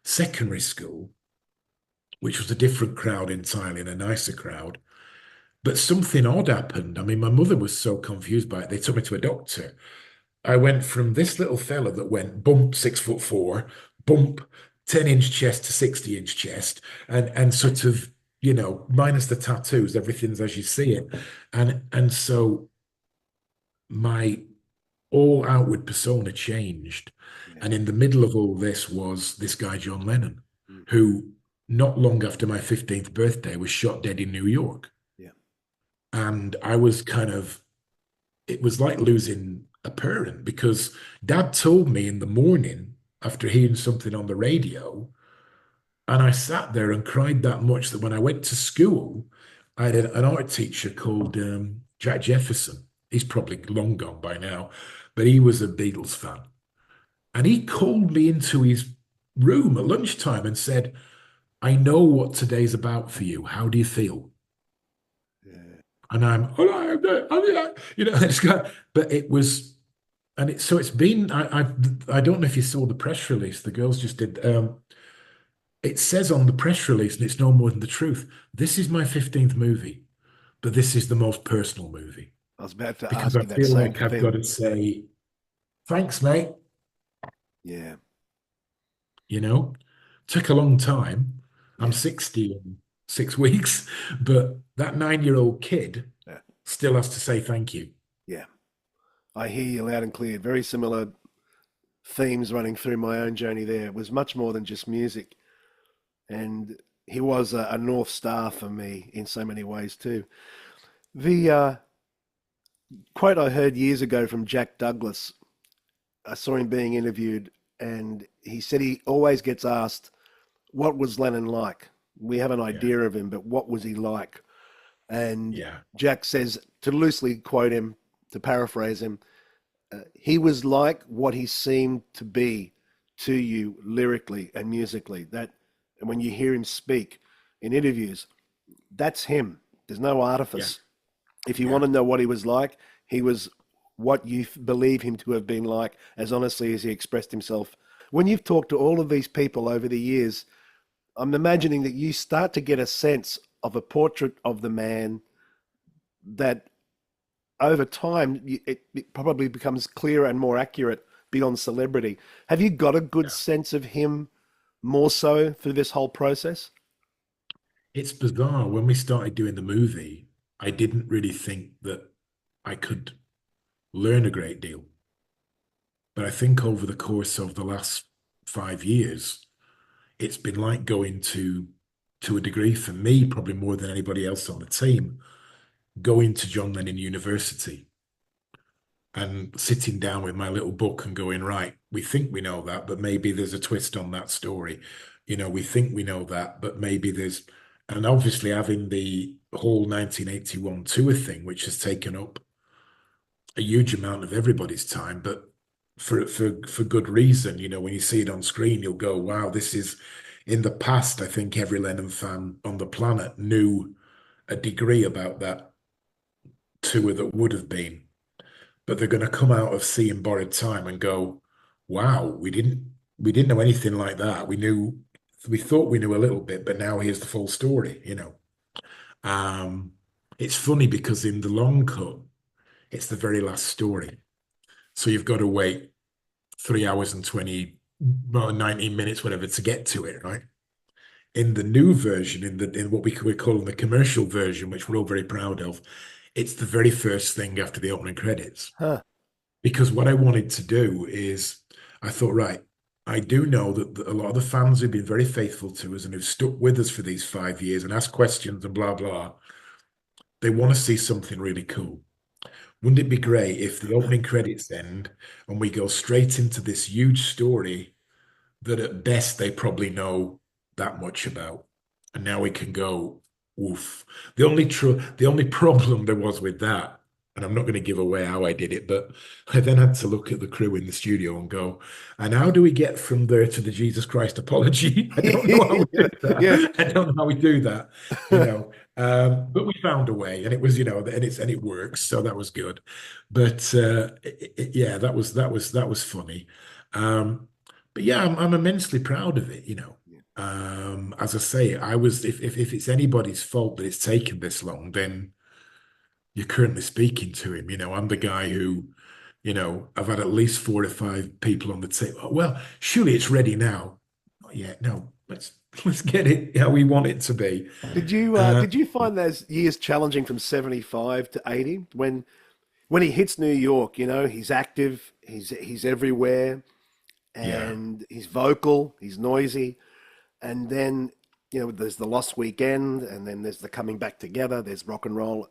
secondary school, which was a different crowd entirely and a nicer crowd, but something odd happened. I mean, my mother was so confused by it. They took me to a doctor. I went from this little fella that went bump 6'4", bump 10-inch chest to 60-inch chest, and sort of, minus the tattoos, everything's as you see it. And so my all outward persona changed. Yeah. And in the middle of all this was this guy, John Lennon, who not long after my 15th birthday was shot dead in New York. Yeah. And I was it was like losing a parent, because Dad told me in the morning after hearing something on the radio, and I sat there and cried that much that when I went to school, I had an art teacher called Jack Jefferson. He's probably long gone by now, but he was a Beatles fan. And he called me into his room at lunchtime and said, I know what today's about for you. How do you feel? Yeah. And but it was, so it's been, I don't know if you saw the press release, the girls just did, it says on the press release, and it's no more than the truth, this is my 15th movie, but this is the most personal movie. I was about to Because ask I you that feel same like I've thing. got to say, thanks, mate. Yeah. Took a long time. I'm Yeah. 60 in 6 weeks, but that 9-year-old kid still has to say thank you. Yeah. I hear you loud and clear. Very similar themes running through my own journey there. It was much more than just music. And he was a North Star for me in so many ways too. The quote I heard years ago from Jack Douglas, I saw him being interviewed, and he said he always gets asked, what was Lennon like? We have an idea of him, but what was he like? And Jack says, to loosely quote him, to paraphrase him, he was like what he seemed to be to you lyrically and musically. That when you hear him speak in interviews, that's him. There's no artifice. Yeah. If you want to know what he was like, he was what you believe him to have been like, as honestly as he expressed himself. When you've talked to all of these people over the years, I'm imagining that you start to get a sense of a portrait of the man that over time, it probably becomes clearer and more accurate beyond celebrity. Have you got a good sense of him more so through this whole process? It's bizarre. When we started doing the movie, I didn't really think that I could learn a great deal. But I think over the course of the last 5 years, it's been like going to a degree for me, probably more than anybody else on the team, going to John Lennon University and sitting down with my little book and going, right, we think we know that, but maybe there's a twist on that story. We think we know that, but maybe there's, and obviously having the whole 1981 tour thing, which has taken up a huge amount of everybody's time, but for good reason. You know, when you see it on screen, you'll go, "Wow, this is." In the past, I think every Lennon fan on the planet knew a degree about that tour that would have been, but they're going to come out of seeing Borrowed Time and go, "Wow, we didn't know anything like that. We thought we knew a little bit, but now here's the full story." You know, um, it's funny because in the long cut, it's the very last story, so you've got to wait 3 hours and 20, well, 19 minutes, whatever, to get to it, right? In the new version, in what we're calling the commercial version, which we're all very proud of, it's the very first thing after the opening credits. Huh. Because what I wanted to do is, I thought, right, I do know that a lot of the fans who've been very faithful to us and who've stuck with us for these 5 years and asked questions and blah, blah, they want to see something really cool. Wouldn't it be great if the opening credits end and we go straight into this huge story that at best they probably know that much about? And now we can go, oof. The only problem there was with that, and I'm not going to give away how I did it, but I then had to look at the crew in the studio and go, and how do we get from there to the Jesus Christ apology? I don't know how we do that. Yeah. I don't know how we do that, you know. But we found a way, and it was, you know, and it works, so that was good. But yeah, that was funny. But yeah, I'm immensely proud of it, you know. As I say, if it's anybody's fault that it's taken this long, then you're currently speaking to him. You know, I'm the guy who, you know, I've had at least 4 or 5 people on the table. "Oh, well, surely it's ready now." Not yet. No, let's get it how we want it to be. Did you find those years challenging from 75 to 80 when he hits New York? You know, he's active, he's everywhere, Yeah, and he's vocal, he's noisy, and then you know there's the Lost Weekend, and then there's the Coming Back Together. There's rock and roll,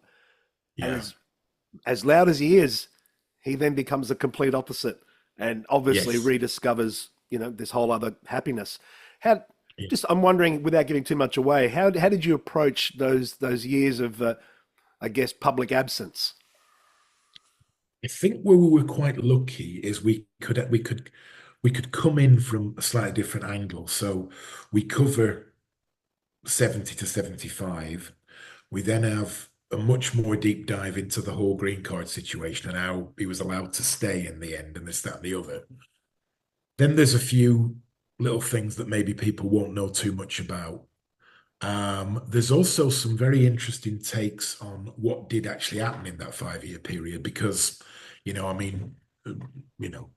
and yeah, as loud as he is, he then becomes the complete opposite, and obviously yes. rediscovers you know this whole other happiness. How Yeah. just I'm wondering, without giving too much away, how did you approach those years of I guess public absence? I think where we were quite lucky is we could come in from a slightly different angle. So we cover 70 to 75. We then have a much more deep dive into the whole green card situation and how he was allowed to stay in the end and this, that, and the other. Then there's a few little things that maybe people won't know too much about. There's also some very interesting takes on what did actually happen in that 5 year period because, you know, I mean, uh, you know,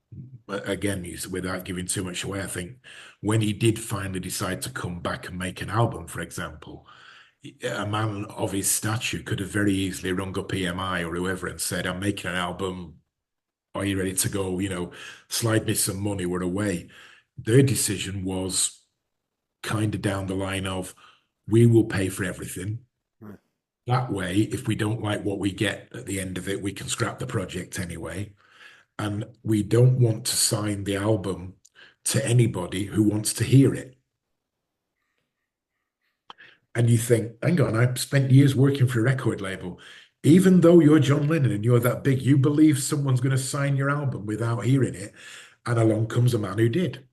again, without giving too much away, I think when he did finally decide to come back and make an album, for example, a man of his stature could have very easily rung up EMI or whoever and said, "I'm making an album. Are you ready to go? You know, slide me some money. We're away." Their decision was kind of down the line of, "We will pay for everything. That way, if we don't like what we get at the end of it, we can scrap the project anyway. And we don't want to sign the album to anybody who wants to hear it." And you think, hang on, I've spent years working for a record label. Even though you're John Lennon and you're that big, you believe someone's going to sign your album without hearing it. And along comes a man who did.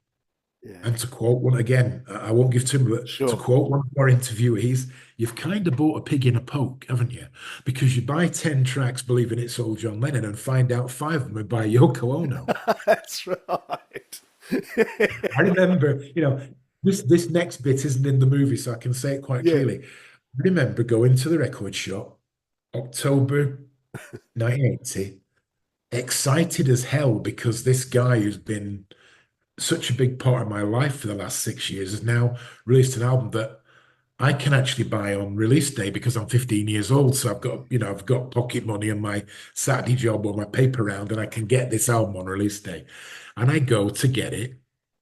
Yeah, And to quote one again, I won't give too much, but to sure. quote one of our interviewees, you've kind of bought a pig in a poke, haven't you? Because you buy 10 tracks believing it's all John Lennon and find out 5 of them are by Yoko Ono. That's right. I remember, you know, this next bit isn't in the movie, so I can say it quite Yeah. clearly. I remember going to the record shop, October 1980, excited as hell because this guy who's been such a big part of my life for the last 6 years has now released an album that I can actually buy on release day because I'm 15 years old. So I've got pocket money and my Saturday job or my paper round, and I can get this album on release day. And I go to get it.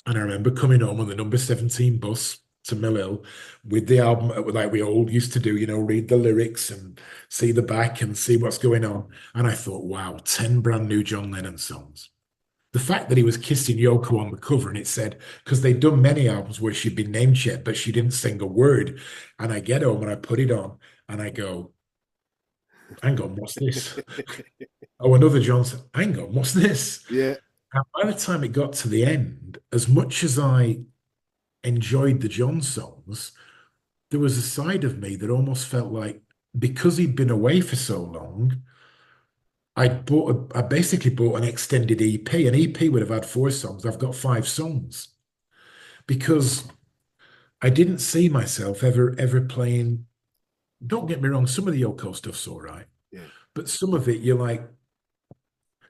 And I remember coming home on the number 17 bus to Mill Hill with the album, like we all used to do, you know, read the lyrics and see the back and see what's going on. And I thought, wow, 10 brand new John Lennon songs. The fact that he was kissing Yoko on the cover and it said, because they'd done many albums where she'd been name checked, but she didn't sing a word. And I get home and I put it on and I go, hang on, what's this? Oh, another John said, hang on, what's this? Yeah. And by the time it got to the end, as much as I enjoyed the John songs, there was a side of me that almost felt like because he'd been away for so long, I basically bought an extended EP. An EP would have had 4 songs. I've got 5 songs because I didn't see myself ever playing. Don't get me wrong, some of the Yoko stuff's all right, Yeah. but some of it you're like,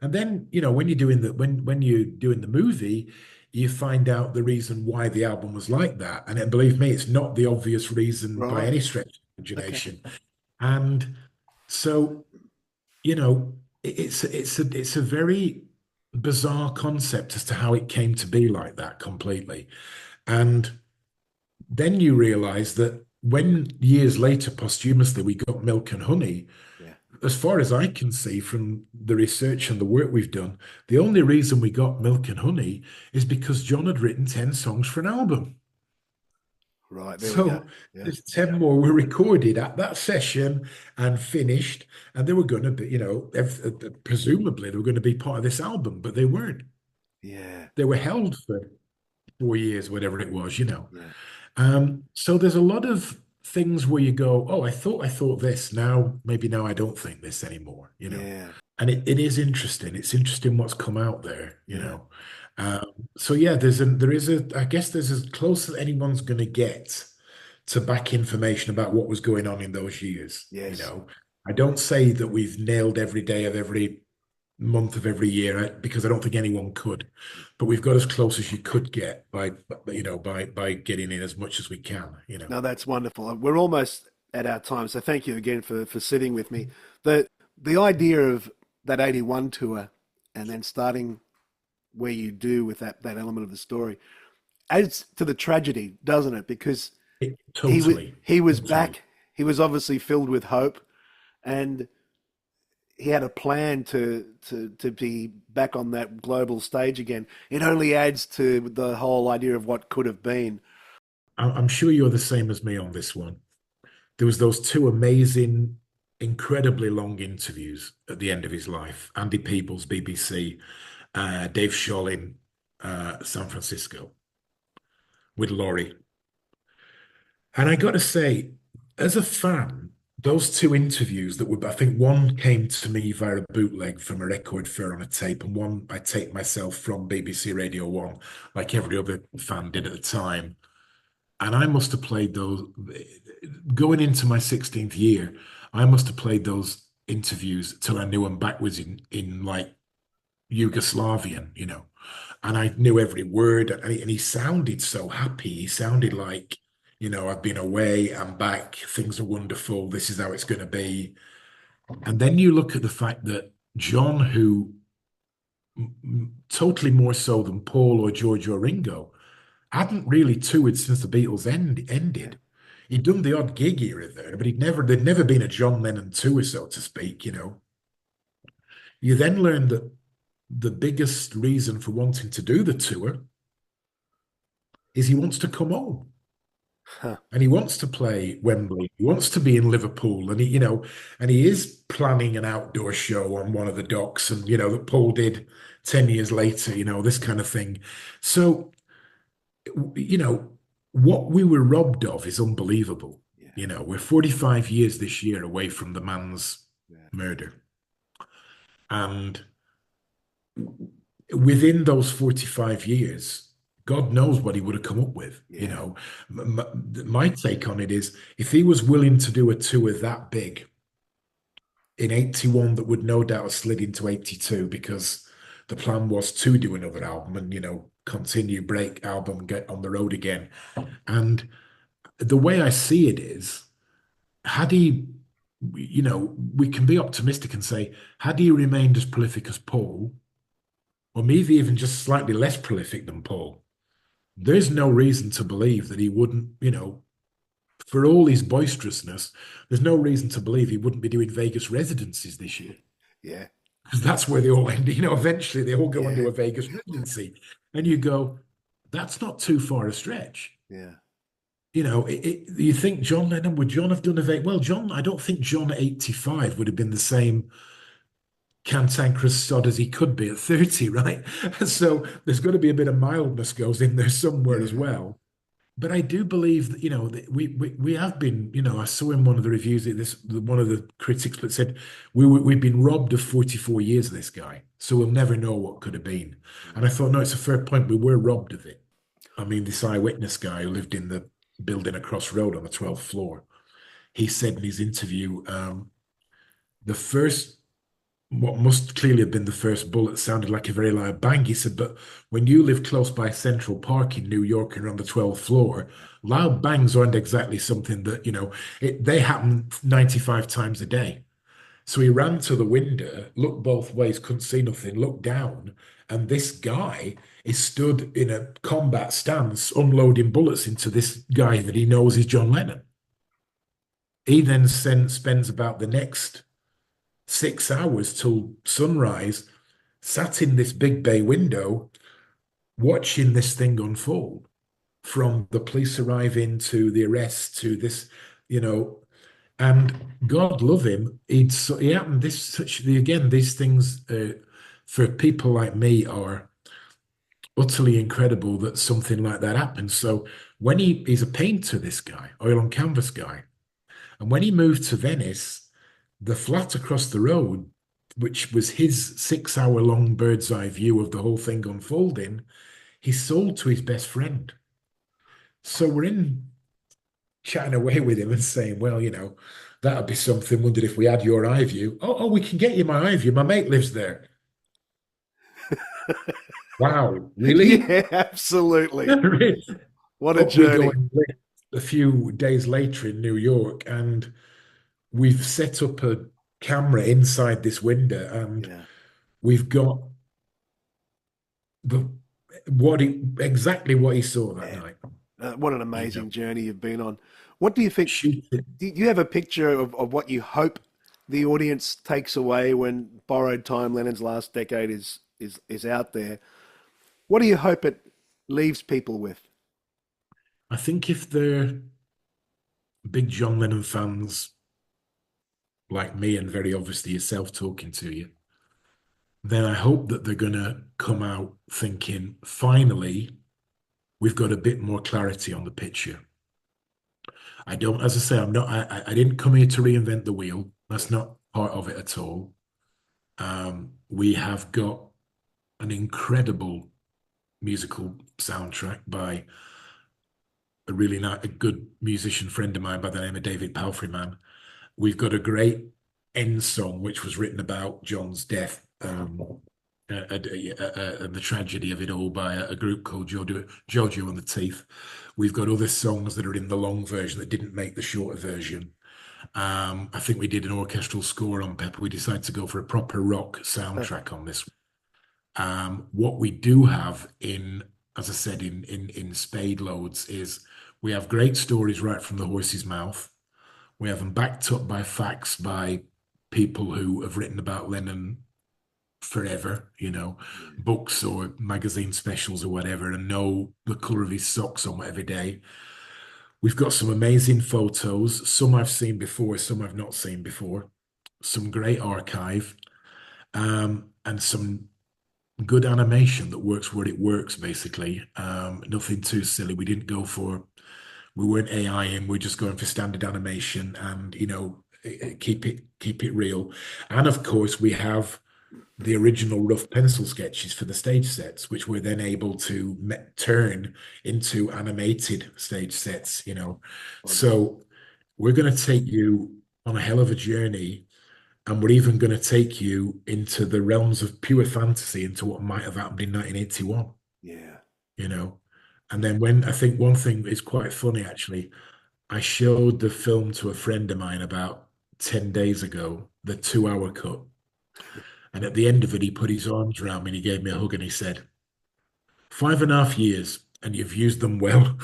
and then when you're doing the when you're doing the movie, you find out the reason why the album was like that. And then, believe me, it's not the obvious reason by Right. any stretch of Okay. imagination. And so, you know, it's a very bizarre concept as to how it came to be like that completely. And then you realize that when years later, posthumously, we got Milk and Honey, Yeah. as far as I can see from the research and the work we've done, the only reason we got Milk and Honey is because John had written 10 songs for an album. Right. There we go. So Yeah. there's 10 more were recorded at that session and finished, and they were going to be, presumably they were going to be part of this album, but they weren't. Yeah. They were held for 4 years, whatever it was. Yeah. So there's a lot of things where you go, oh, I thought this. Maybe now I don't think this anymore. Yeah. And it is interesting. It's interesting what's come out there, you Yeah. know. So yeah, I guess there's as close as anyone's going to get to back information about what was going on in those years. Yes. I don't say that we've nailed every day of every month of every year because I don't think anyone could, but we've got as close as you could get by getting in as much as we can. No, that's wonderful. We're almost at our time, so thank you again for sitting with me. The idea of that 81 tour and then starting where you do with that element of the story adds to the tragedy, doesn't it? Because Totally, he was totally. back. He was obviously filled with hope, and he had a plan to be back on that global stage again. It only adds to the whole idea of what could have been. I'm sure you're the same as me on this one. There was those 2 amazing, incredibly long interviews at the end of his life. Andy Peebles, BBC, Dave Scholl, San Francisco, with Laurie. And I got to say, as a fan, those 2 interviews I think one came to me via a bootleg from a record fair on a tape, and one I taped myself from BBC Radio 1, like every other fan did at the time. And I must have played those going into my 16th year. I must have played those interviews till I knew him backwards in like Yugoslavian. And I knew every word, and he sounded so happy. He sounded like, I've been away, I'm back, things are wonderful, this is how it's going to be. And then you look at the fact that John, who totally more so than Paul or George or Ringo, hadn't really toured since the Beatles Yeah, ended. He'd done the odd gig here or there, but there'd never been a John Lennon tour, so to speak. You then learn that the biggest reason for wanting to do the tour is he wants to come home. huh, And he wants to play Wembley. He wants to be in Liverpool, and he is planning an outdoor show on one of the docks, and that Paul did 10 years later. This kind of thing. So, you know, what we were robbed of is unbelievable. yeah, We're 45 years this year away from the man's yeah, murder, and within those 45 years, God knows what he would have come up with. yeah, My take on it is if he was willing to do a tour that big in 81, that would no doubt have slid into 82 because the plan was to do another album and, continue, break album, get on the road again. And the way I see it is, had he, we can be optimistic and say, had he remained as prolific as Paul, or maybe even just slightly less prolific than Paul, there's no reason to believe that he wouldn't, for all his boisterousness, there's no reason to believe he wouldn't be doing Vegas residencies this year. yeah, Because that's where they all end. Eventually they all go into yeah, a Vegas residency. And you go, that's not too far a stretch. yeah. you think John Lennon, would John have done a well, John, I don't think John at 85 would have been the same cantankerous sod as he could be at 30, right? So there's got to be a bit of mildness goes in there somewhere as Yeah. well. But I do believe that, that we have been, I saw in one of the reviews that one of the critics that said we've been robbed of 44 years of this guy, so we'll never know what could have been. And I thought, no, it's a fair point. We were robbed of it. I mean, this eyewitness guy who lived in the building across road on the 12th floor, he said in his interview, the first what must clearly have been the first bullet sounded like a very loud bang. He said, but when you live close by Central Park in New York and on the 12th floor, loud bangs aren't exactly something that, they happen 95 times a day. So he ran to the window, looked both ways, couldn't see nothing, looked down, and this guy is stood in a combat stance, unloading bullets into this guy that he knows is John Lennon. He then spends about the next 6 hours till sunrise, sat in this big bay window, watching this thing unfold from the police arriving to the arrest to this, and God love him. He happened again, these things for people like me are utterly incredible that something like that happens. So when he's a painter, this guy, oil on canvas guy, and when he moved to Venice, the flat across the road, which was his 6 hour long bird's eye view of the whole thing unfolding, he sold to his best friend. So we're in chatting away with him and saying, well, that'd be something. Wondered if we had your eye view. Oh, we can get you my eye view. My mate lives there. Wow, really? Yeah, absolutely. What a Up we journey. go a few days later in New York, and we've set up a camera inside this window, and Yeah. we've got exactly what he saw that Man, night. what an amazing journey you've been on. What do you think? Shoot it. Do you have a picture of what you hope the audience takes away when Borrowed Time, Lennon's Last Decade is out there? What do you hope it leaves people with? I think if they're big John Lennon fans like me, and very obviously yourself talking to you, then I hope that they're going to come out thinking, finally, we've got a bit more clarity on the picture. I don't, as I say, I didn't come here to reinvent the wheel. That's not part of it at all. We have got an incredible musical soundtrack by a good musician friend of mine by the name of David Palfreyman. We've got a great end song which was written about John's death and the tragedy of it all by a group called Giorgio and the Teeth. We've got other songs that are in the long version that didn't make the shorter version. I think we did an orchestral score on Pepper. We decided to go for a proper rock soundtrack on this. What we do have as I said, in spade loads is we have great stories right from the horse's mouth. We have them backed up by facts by people who have written about Lennon forever, books or magazine specials or whatever, and know the color of his socks on every day. We've got some amazing photos. Some I've seen before, some I've not seen before. Some great archive, and some good animation that works where it works, basically. Nothing too silly. We weren't AI and we're just going for standard animation and, keep it real. And of course, we have the original rough pencil sketches for the stage sets, which we're then able to turn into animated stage sets, So we're going to take you on a hell of a journey, and we're even going to take you into the realms of pure fantasy, into what might have happened in 1981. Yeah. And then when I think one thing is quite funny, actually, I showed the film to a friend of mine about 10 days ago, the 2 hour cut. And at the end of it, he put his arms around me and he gave me a hug and he said, 5.5 years and you've used them well.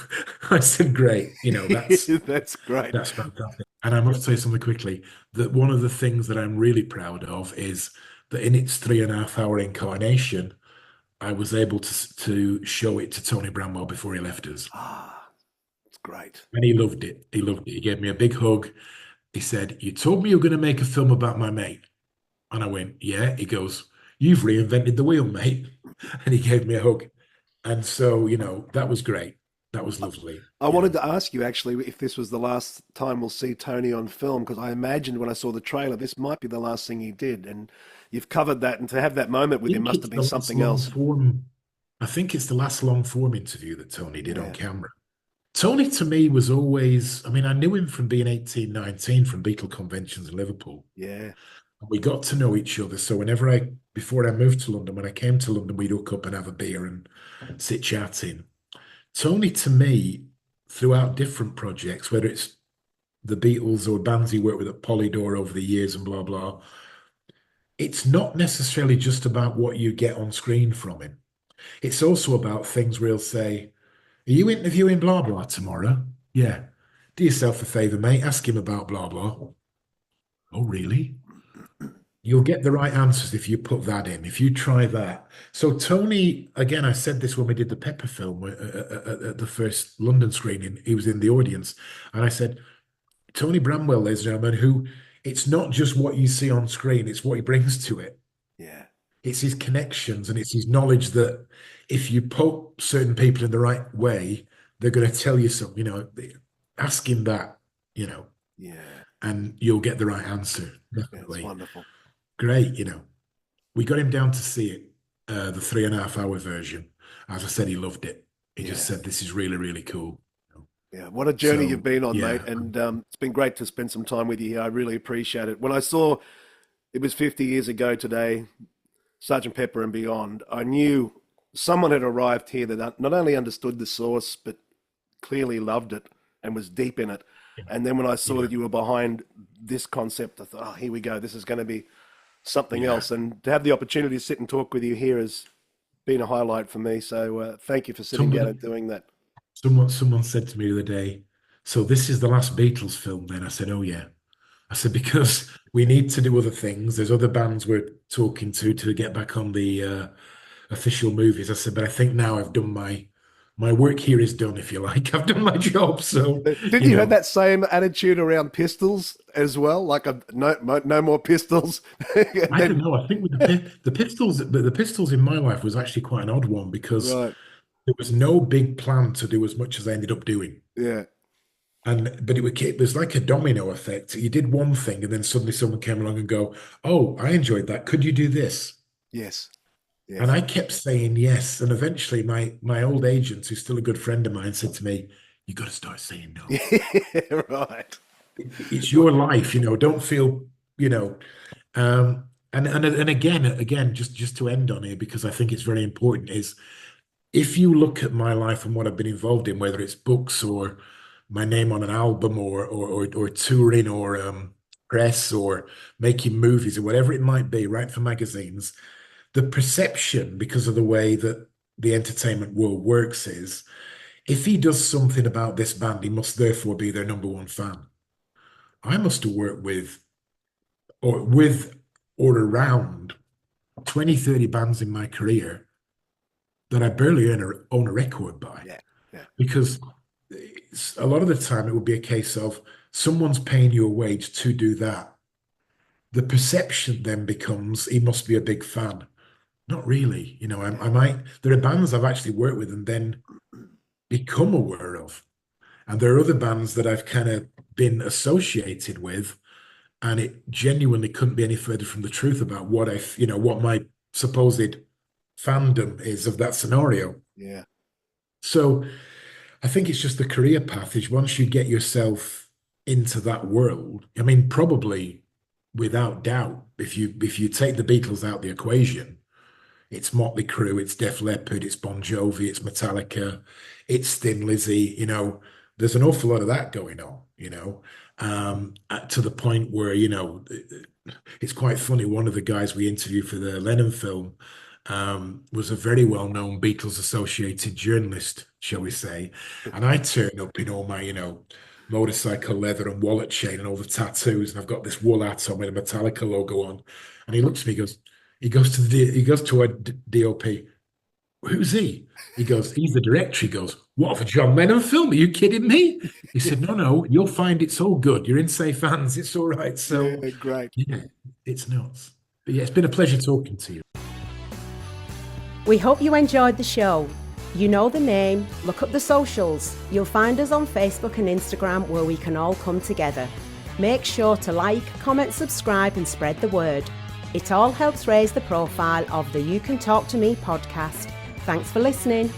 I said, great. That's great. That's fantastic. And I must say something quickly, that one of the things that I'm really proud of is that in its 3.5 hour incarnation, I was able to show it to Tony Bramwell before he left us. great. And he loved it. He loved it. He gave me a big hug. He said, "You told me you were going to make a film about my mate." And I went, "Yeah." He goes, "You've reinvented the wheel, mate." And he gave me a hug. And so, that was great. That was lovely. I wanted to ask you actually if this was the last time we'll see Tony on film, because I imagined when I saw the trailer, this might be the last thing he did. And you've covered that, and to have that moment with him think must it's have the been last something long else. form. I think it's the last long form interview that Tony did on Yeah, camera. Tony to me was always, I mean, I knew him from being 18, 19 from Beatle conventions in Liverpool. yeah, We got to know each other. So before I moved to London, when I came to London, we'd hook up and have a beer and sit chatting. Tony to me, throughout different projects, whether it's the Beatles or bands he worked with at Polydor over the years and blah, blah, it's not necessarily just about what you get on screen from him. It's also about things where he'll say, "Are you interviewing blah, blah tomorrow?" "Yeah." "Do yourself a favor, mate. Ask him about blah, blah." "Oh, really?" You'll get the right answers if you put that in, if you try that. So Tony, again, I said this when we did the Pepper film at the first London screening, he was in the audience. And I said, Tony Bramwell, ladies and gentlemen, who it's not just what you see on screen, it's what he brings to it. yeah, It's his connections and it's his knowledge that if you poke certain people in the right way, they're going to tell you something, ask him that, yeah, and you'll get the right answer, yeah. It's definitely. wonderful. Great, we got him down to see it, the 3.5 hour version. As I said, he loved it. He just Yeah, said, "This is really, really cool." yeah. What a journey you've So, been on, mate. yeah, And it's been great to spend some time with you here. I really appreciate it. When I saw it was 50 years ago today, Sergeant Pepper and Beyond, I knew someone had arrived here that not only understood the source, but clearly loved it and was deep in it. And then when I saw yeah, that you were behind this concept, I thought, oh, here we go. This is going to be something yeah. else. And to have the opportunity to sit and talk with you here has been a highlight for me. So thank you for sitting down Somebody, and doing that. someone said to me the other day, "So this is the last Beatles film then?" I said, "Oh yeah." I said, "Because we need to do other things. There's other bands we're talking to get back on the official movies." I said, "But I think now I've done my work here is done, if you like. I've done my job." So, Didn't you have that same attitude around pistols as well? Like no more pistols. And I don't then, know. I think with the Pistols, the Pistols in my life was actually quite an odd one because right. there was no big plan to do as much as I ended up doing. Yeah. But it was like a domino effect. You did one thing, and then suddenly someone came along and go, "Oh, I enjoyed that. Could you do this?" Yes. And Yes. I kept saying yes. And eventually, my old agent, who's still a good friend of mine, said to me, "You got to start saying no. Yeah. Right. It's your life. Don't feel, you know." And again, just to end on here, because I think it's very important, is if you look at my life and what I've been involved in, whether it's books or my name on an album or touring or press or making movies or whatever it might be, right, for magazines, the perception, because of the way that the entertainment world works, is if he does something about this band, he must therefore be their number one fan. I must have worked with or around 20, 30 bands in my career that I barely own a record by. Yeah. Yeah. Because a lot of the time it would be a case of someone's paying you a wage to do that. The perception then becomes he must be a big fan. Not really. I might, there are bands I've actually worked with and then become aware of. And there are other bands that I've kind of been associated with, and it genuinely couldn't be any further from the truth about what my supposed fandom is of that scenario. Yeah. So I think it's just the career path is once you get yourself into that world, I mean, probably without doubt, if you take the Beatles out the equation, it's Motley Crue, it's Def Leppard, it's Bon Jovi, it's Metallica, it's Thin Lizzy. There's an awful lot of that going on. To the point where it's quite funny. One of the guys we interviewed for the Lennon film was a very well-known Beatles associated journalist, shall we say, and I turn up in all my motorcycle leather and wallet chain and all the tattoos, and I've got this wool hat on with a Metallica logo on, and he looks at me, he goes to our DOP. who's he? He goes, he's the director. He goes, what, of a John Lennon film? Are you kidding me? He said, no, you'll find it's all good. You're in safe hands. It's all right. So, Yeah, great. yeah, it's nuts. But yeah, it's been a pleasure talking to you. We hope you enjoyed the show. You know the name, look up the socials. You'll find us on Facebook and Instagram where we can all come together. Make sure to like, comment, subscribe and spread the word. It all helps raise the profile of the You Can Talk to Me podcast. Thanks for listening.